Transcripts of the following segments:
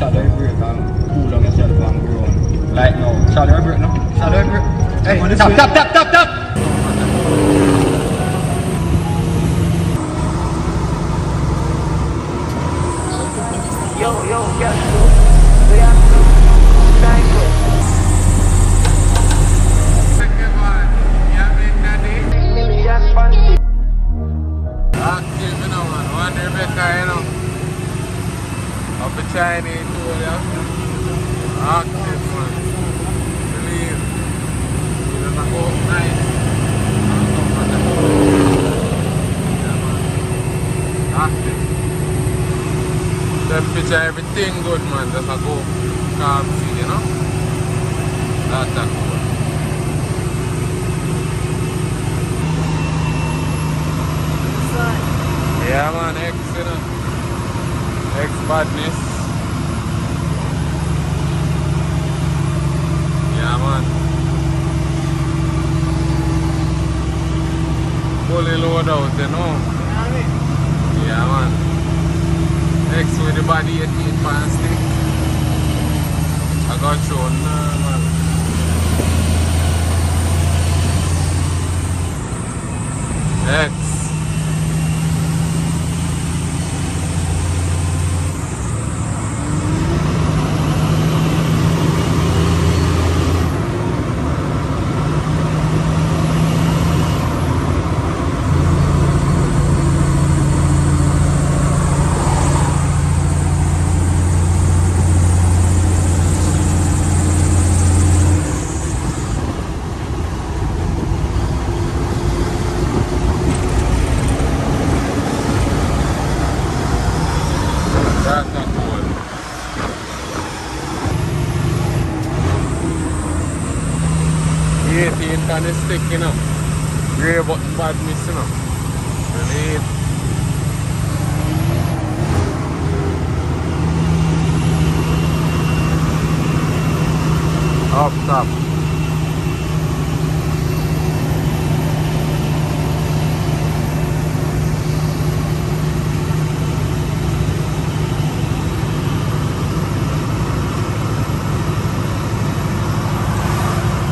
shallow break and cool down yourself and go on. Like now, shallow break no? Shallow break. Hey, tap. Yo, guess who? We have to thank you. Million fun. Active, you know, man. One Rebecca, you know. Up the Chinese tool, yeah. Active, man. Believe. You don't go nice. Yeah, man. Active. Temperature, everything good, man. Just a go calm see, you know. That's that cool. Yeah, man, X, you know. X badness. Yeah, man. Fully load out, you know. Yeah, man. X with the body 18 pound stick. I got shown, man. X. That's not cool. 18 kind of stick, you know. Grey button badness, you know. Believe. Up top.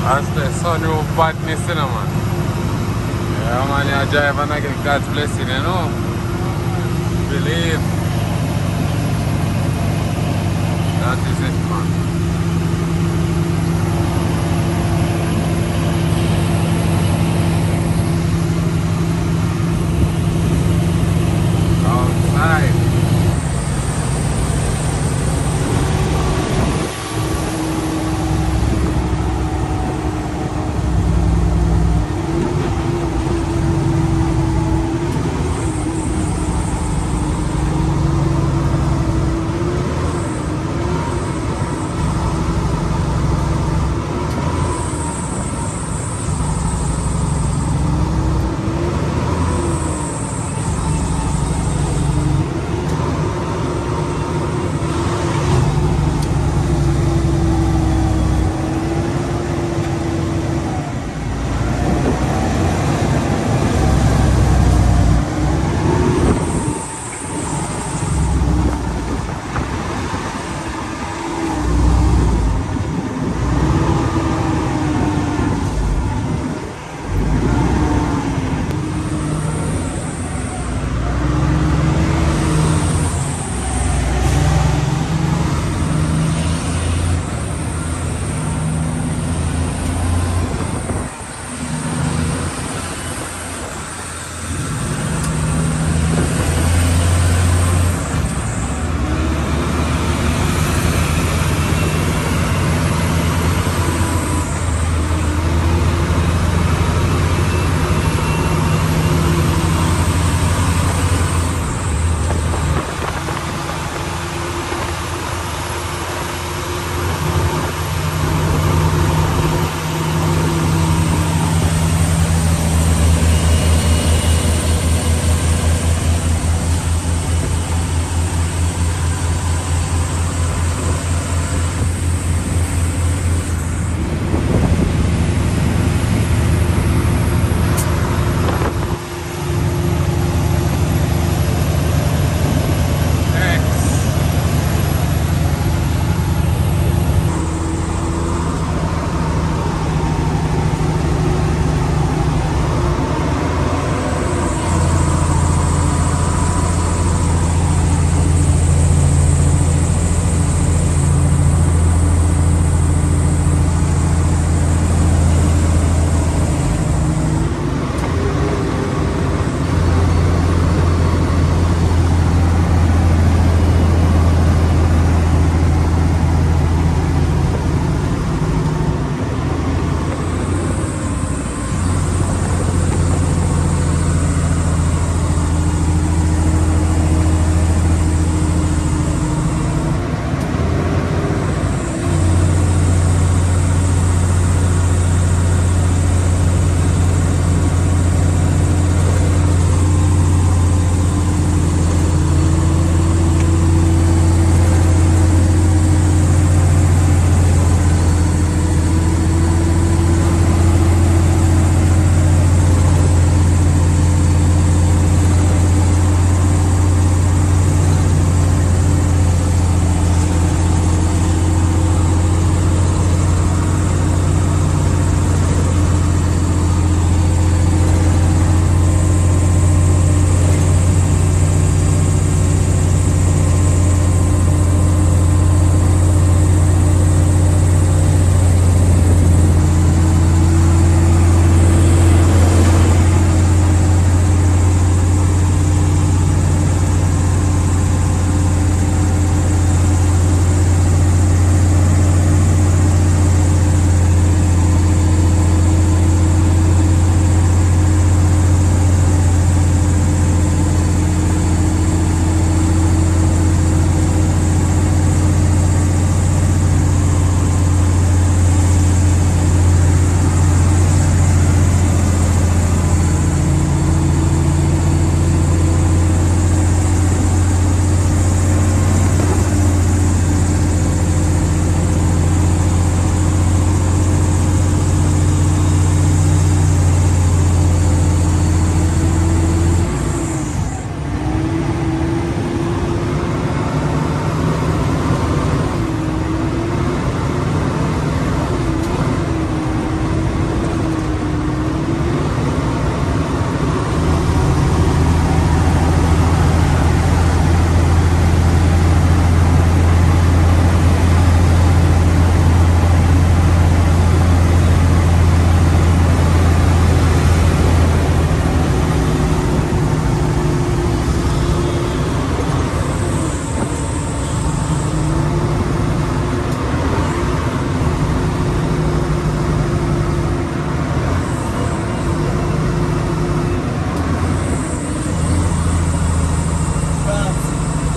That's the sunroof badness, you know, man. Yeah, man, you drive and I get God's blessing, you know. Believe. That is it, man. Outside.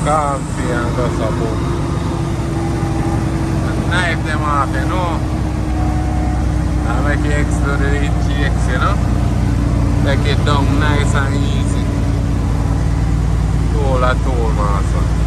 coffee and go some book. Knife them off, you know. And make it explode the cheeks, you know. Take it down nice and easy. Tool a tool, master.